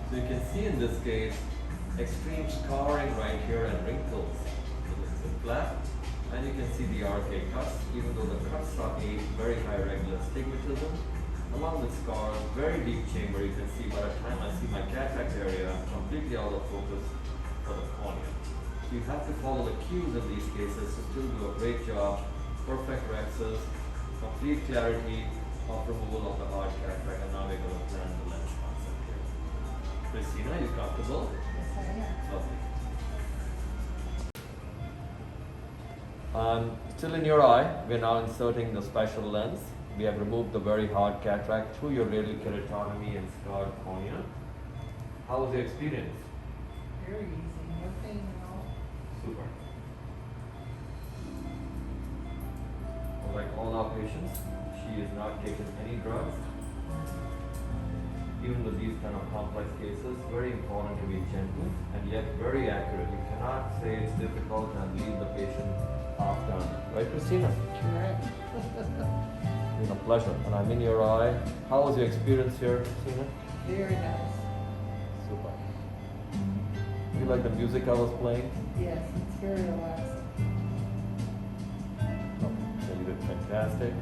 So you can see in this case, extreme scarring right here and wrinkles. So this is a flap. And you can see the arcade cuts, even though the cuts are a very high regular astigmatism, along with scars, very deep chamber. You can see by the time I see my cataract area, I'm completely out of focus for the cornea. So you have to follow the cues in these cases to still do a great job, perfect rexes, complete clarity of removal of the hard cataract, and now we're going to plan the lens concept here. Christina, are you comfortable? Yes, I am. Lovely. Still in your eye, we are now inserting the special lens. We have removed the very hard cataract through your radial keratotomy and scarred cornea. How was your experience? Very easy, no pain at all. Super. Like all our patients, she has not taken any drugs. Even with these kind of complex cases, very important to be gentle and yet very accurate. You cannot say it's difficult and leave the patient half done. Right, Christina? Correct. It's been a pleasure. And I'm in your eye. How was your experience here, Christina? Very nice. Super. You like the music I was playing? Yes, it's very relaxing. So you did fantastic.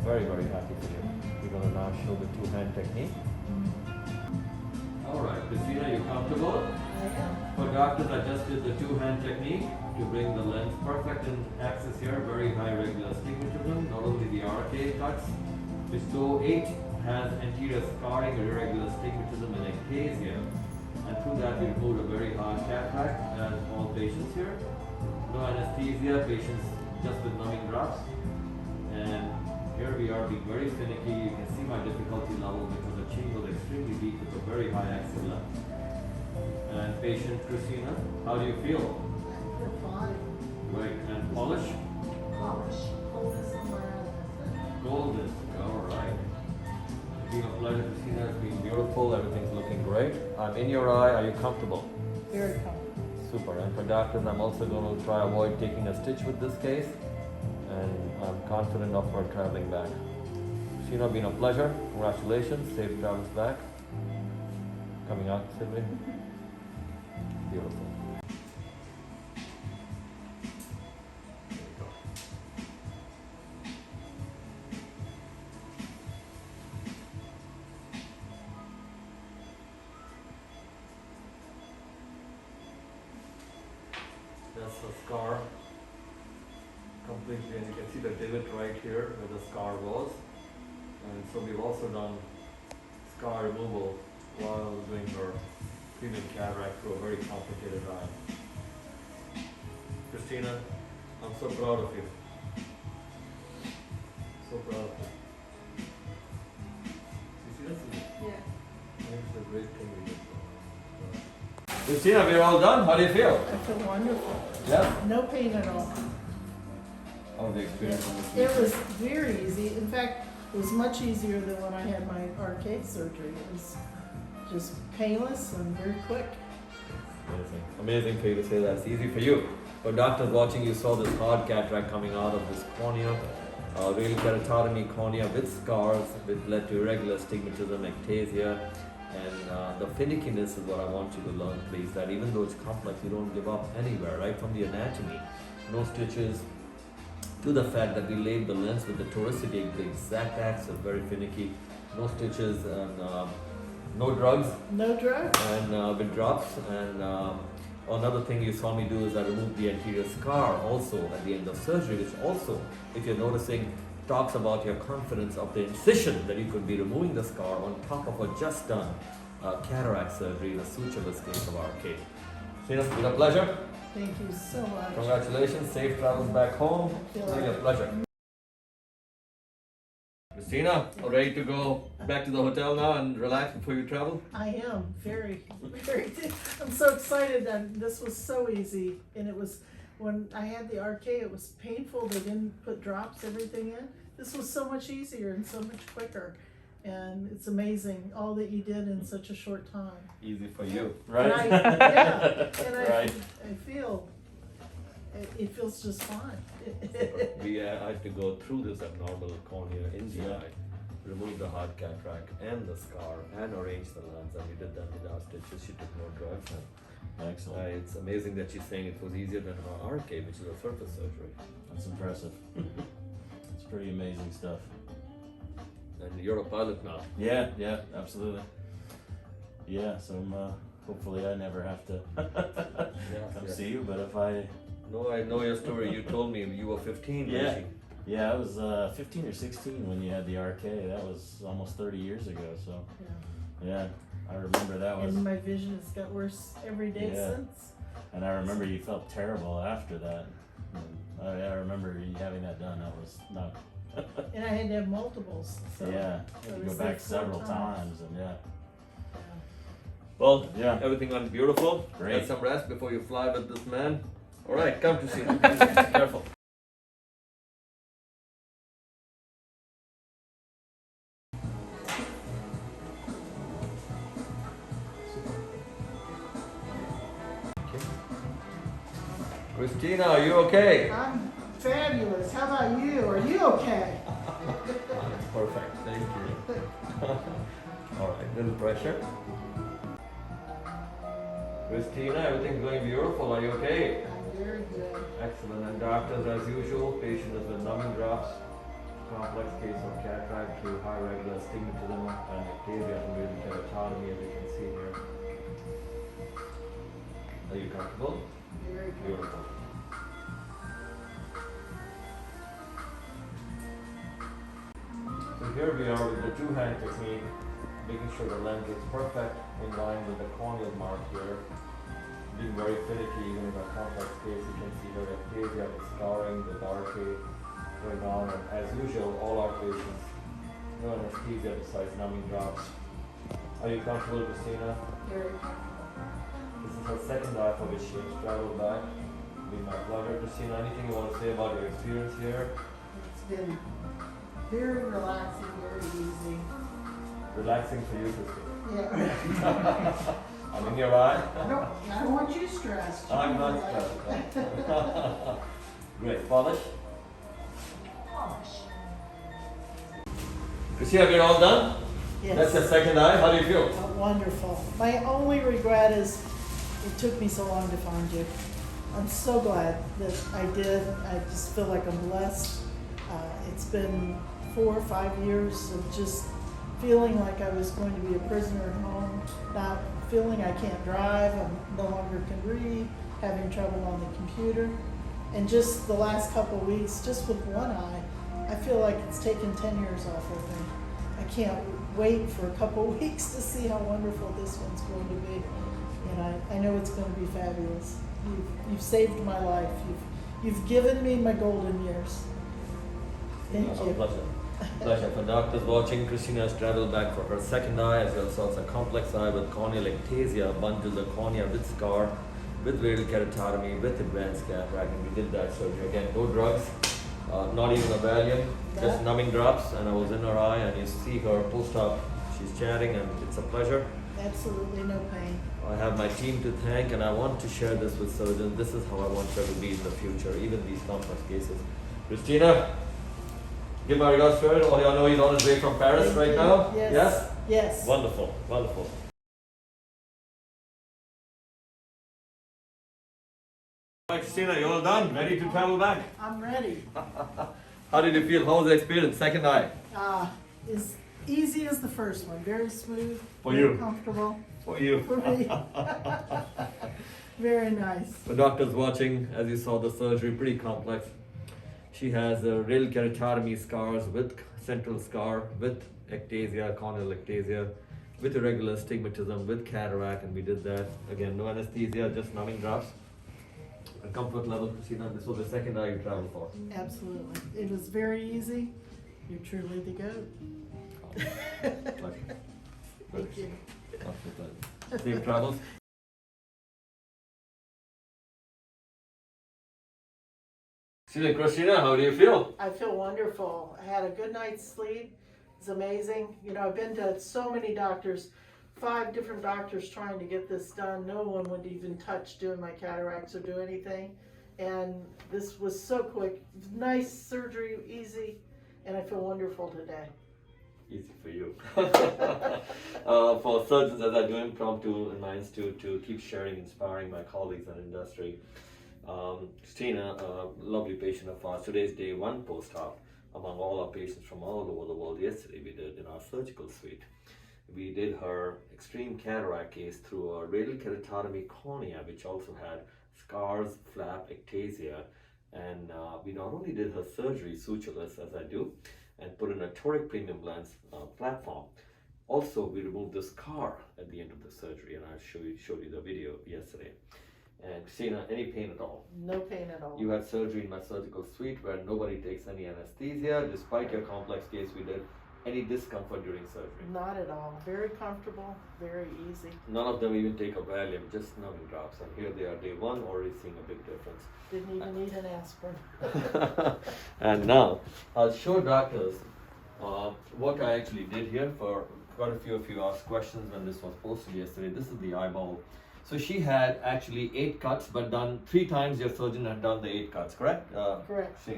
Very, very happy for you. We're going to now show the two-hand technique. All right, Christina, you comfortable? I am. For doctors, I just did the two-hand technique to bring the lens perfect in axis here, very high regular astigmatism, not only the arcade cuts, which though 8 has anterior scarring, irregular astigmatism and ectasia, and through that we removed a very hard cataract, as all patients here. No anesthesia, patients just with numbing drops. And here we are being very finicky. You can see my difficulty level because the chamber is extremely deep with a very high axial length. And patient Christina, how do you feel? I feel fine. Great. And polish? Polish. Coldness in my eyes. Golden. All right. It's been a pleasure, Christina. It's been beautiful. Everything's looking great. I'm in your eye. Are you comfortable? Very comfortable. Super. And for doctors, I'm also going to try avoid taking a stitch with this case. And I'm confident of her traveling back. Christina, been a pleasure. Congratulations. Safe travels back. Coming out, Sylvie. Beautiful. That's the scar completely, and you can see the divot right here where the scar was. And so we've also done scar removal while doing her premium cataract through a very complicated eye. Christina, I'm so proud of you. So proud of you. You see this? Yeah. I think it's a great thing we did. Christina, we're all done. How do you feel? I feel wonderful. Yeah. No pain at all. How was the experience on this? It was very easy. In fact, it was much easier than when I had my arcade surgery. It was just painless and very quick. Amazing. Amazing for you to say that's easy for you. For doctors watching, you saw this hard cataract coming out of this cornea, radial keratotomy cornea with scars, which led to irregular astigmatism, ectasia, and the finickiness is what I want you to learn, please, that even though it's complex, you don't give up anywhere, right from the anatomy. No stitches, to the fact that we laid the lens with the toricity, the exact axis, very finicky, no stitches, and no drugs. No drugs. And with drops. And another thing you saw me do is I removed the anterior scar also at the end of surgery, which also, if you're noticing, talks about your confidence of the incision that you could be removing the scar on top of a just done cataract surgery in a sutureless case of arcade. So it's been a pleasure. Thank you so much. Congratulations. Safe travels back home. It's really a pleasure. Christina, ready to go back to the hotel now and relax before you travel? I am very. I'm so excited, and this was so easy. And it was, when I had the RK, it was painful. They didn't put drops, everything in. This was so much easier and so much quicker. And it's amazing all that you did in such a short time. Easy for you, right? And Right. I feel, it feels just fine. We had to go through this abnormal cornea in the eye. removed the hard cataract and the scar and arranged the lens, and we did that without stitches. She took no drugs. And, Excellent. it's amazing that she's saying it was easier than her RK, which is a surface surgery. That's impressive. It's pretty amazing stuff. And you're a pilot now. Yeah, yeah, absolutely. Yeah, so hopefully I never have to come see you, but if I... No, I know your story. You told me you were 15. Yeah. Yeah, I was 15 or 16 when you had the RK. That was almost 30 years ago, so yeah, I remember that was... And my vision has got worse every day since. And I remember you felt terrible after that. And I remember you having that done. That was not... And I had to have multiples. So yeah, you had to go back several times, and Well, yeah, everything went beautiful. Great. Get some rest before you fly with this man. All right, come to see me. Careful. Christina, are you okay? I'm fabulous. How about you? Are you okay? I'm perfect, thank you. All right, little pressure. Christina, everything's going beautiful. Are you okay? I'm very good. Excellent. And doctors, as usual, patient is with numbing drops, complex case of cataract through high regular astigmatism and ectasia and radial keratotomy, as you can see here. Are you comfortable? Very good. Beautiful. So here we are with the two-hand technique, making sure the lens is perfect in line with the corneal mark here. Being very finicky even in a complex case. You can see here ectasia with scarring, with RK going on, and as usual, all our patients, no anesthesia besides numbing drops. Are you comfortable, Christina? Very comfortable. This is her second eye for which she has traveled back. It's been my pleasure. Christina, anything you want to say about your experience here? It's been very relaxing, very easy. Relaxing for you, Christina. Yeah. I'm in your eye. I don't want you stressed. I'm not stressed. Great. Polish? Christina, we're all done? Yes. That's your second eye. How do you feel? Oh, wonderful. My only regret is it took me so long to find you. I'm so glad that I did. I just feel like I'm blessed. It's been 4 or 5 years of just feeling like I was going to be a prisoner at home, not feeling I can't drive, I no longer can read, having trouble on the computer. And just the last couple of weeks, just with one eye, I feel like it's taken 10 years off of me. I can't wait for a couple of weeks to see how wonderful this one's going to be. And I know it's going to be fabulous. You've saved my life. You've given me my golden years. Thank you. Pleasure. Pleasure. For doctors watching, Christina has traveled back for her second eye, as well as a complex eye with corneal ectasia, bundled the cornea with scar, with radial keratotomy, with advanced cataract, and we did that surgery. Again, no drugs, not even a Valium, just numbing drops, and I was in her eye, and you see her post-op. She's chatting, and it's a pleasure. Absolutely no pain. I have my team to thank, and I want to share this with surgeons. This is how I want her to be in the future, even these complex cases. Christina, give my regards to her. Oh, I know he's on his way from Paris right now. Yes. Yes? Yes. Wonderful, wonderful. All right, Christina, you're all done. Ready to travel back? I'm ready. How did you feel? How was the experience? Second eye? As easy as the first one. Very smooth. For very you. Comfortable. For you. For me. Very nice. For doctors watching, as you saw the surgery, pretty complex. She has radial keratotomy scars with central scar, with ectasia, corneal ectasia, with irregular astigmatism, with cataract, and we did that. Again, no anesthesia, just numbing drops. A comfort level, Christina, this was the second eye you traveled for. Absolutely. It was very easy. You're truly the goat. Pleasure. Thank you. Safe travels. Christina, how do you feel? I feel wonderful. I had a good night's sleep. It's amazing. You know, I've been to so many doctors, 5 different doctors trying to get this done. No one would even touch doing my cataracts or do anything. And this was so quick. Nice surgery, easy, and I feel wonderful today. Easy for you. For surgeons, as I do impromptu in my institute to keep sharing, inspiring my colleagues and industry. Christina, a lovely patient of ours, today's day 1 post-op. Among all our patients from all over the world, yesterday we did in our surgical suite. We did her extreme cataract case through a radial keratotomy cornea, which also had scars, flap, ectasia, and we not only did her surgery sutureless as I do, and put in a toric premium lens platform. Also, we removed the scar at the end of the surgery, and I showed you the video yesterday. And Christina, any pain at all? No pain at all. You had surgery in my surgical suite where nobody takes any anesthesia. Despite your complex case we did, any discomfort during surgery? Not at all. Very comfortable, very easy. None of them even take a Valium, just numbing drops. And here they are, day 1, already seeing a big difference. Didn't even need an aspirin. And now, I'll show doctors what I actually did here. For quite a few of you asked questions when this was posted yesterday. This is the eyeball. So she had actually 8 cuts, but done 3 times your surgeon had done the 8 cuts, correct? Correct.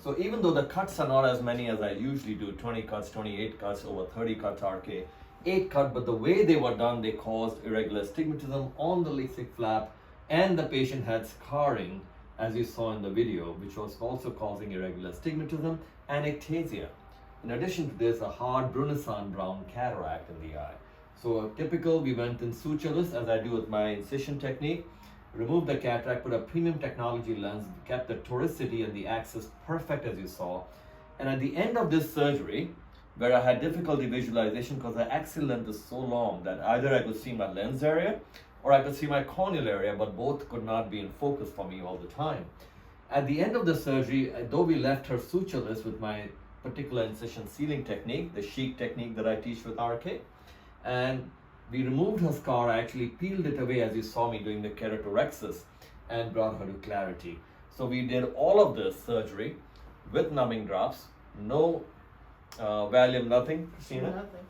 So even though the cuts are not as many as I usually do, 20 cuts, 28 cuts, over 30 cuts RK, 8 cut, but the way they were done, they caused irregular astigmatism on the Lasik flap, and the patient had scarring, as you saw in the video, which was also causing irregular astigmatism and ectasia. In addition to this, a hard Brunison brown cataract in the eye. So typical, we went in sutureless, as I do with my incision technique, removed the cataract, put a premium technology lens, kept the toricity and the axis perfect as you saw. And at the end of this surgery, where I had difficulty visualization because the axial length is so long that either I could see my lens area or I could see my corneal area, but both could not be in focus for me all the time. At the end of the surgery, though we left her sutureless with my particular incision sealing technique, the Sheik technique that I teach with RK, and we removed her scar. I actually peeled it away as you saw me doing the keratorexis and brought her to clarity. So we did all of this surgery with numbing drops, no Valium, nothing, Christina. Nothing.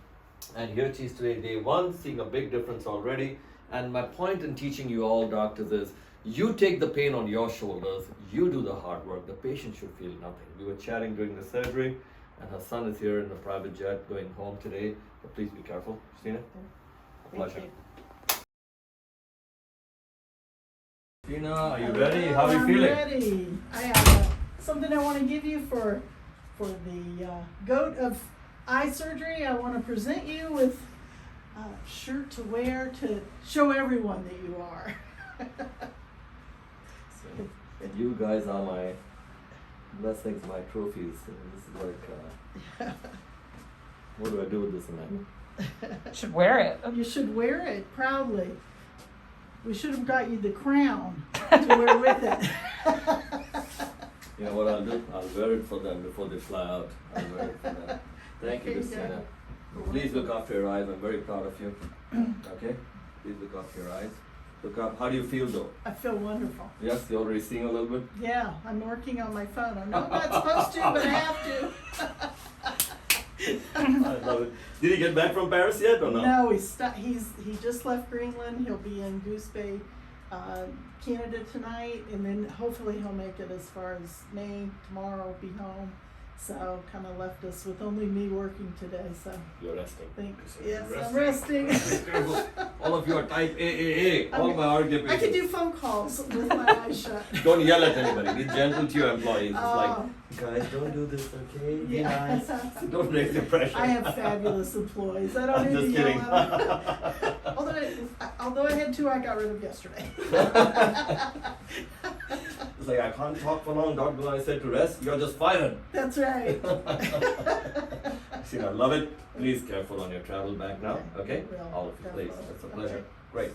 And here she is today, day 1, seeing a big difference already. And my point in teaching you all doctors is, you take the pain on your shoulders, you do the hard work, the patient should feel nothing. We were chatting during the surgery, and her son is here in a private jet going home today, but please be careful. Christina, a pleasure. Christina, are you ready? How are you feeling? I'm ready. I have something I want to give you for the goat of eye surgery. I want to present you with a shirt to wear to show everyone that you are. So, you guys are my blessings, my trophies. This is like, what do I do with this tonight? Should wear it. You should wear it proudly. We should have got you the crown to wear with it. You know what I'll do? I'll wear it for them before they fly out. I'll wear it for them. Thank you, Okay, Christina. Please look after your eyes. I'm very proud of you. Okay? Please look after your eyes. Look up. How do you feel though? I feel wonderful. Yes, you're already seeing a little bit? Yeah, I'm working on my phone. I know I'm not supposed to, but I have to. I love it. Did he get back from Paris yet or no? No, he just left Greenland. He'll be in Goose Bay, Canada tonight, and then hopefully he'll make it as far as Maine. Tomorrow be home. So kind of left us with only me working today. So You're resting. thanks. You're Yes, I'm resting. All of you are type AAA. All my RK patients. I could do phone calls with my eyes shut. Don't yell at anybody. Be gentle to your employees. It's Oh. like, guys, don't do this, okay? Be Yeah. nice. Don't raise your pressure. I have fabulous employees. I don't I'm need just to yell kidding. at them. Although I had 2 I got rid of yesterday. It's like, I can't talk for long. Dr. Gulani said to rest. You're just fired. That's right. See, I love it. Please careful on your travel back now, okay? Will. All of you, please. Definitely. It's a pleasure. Okay. Great.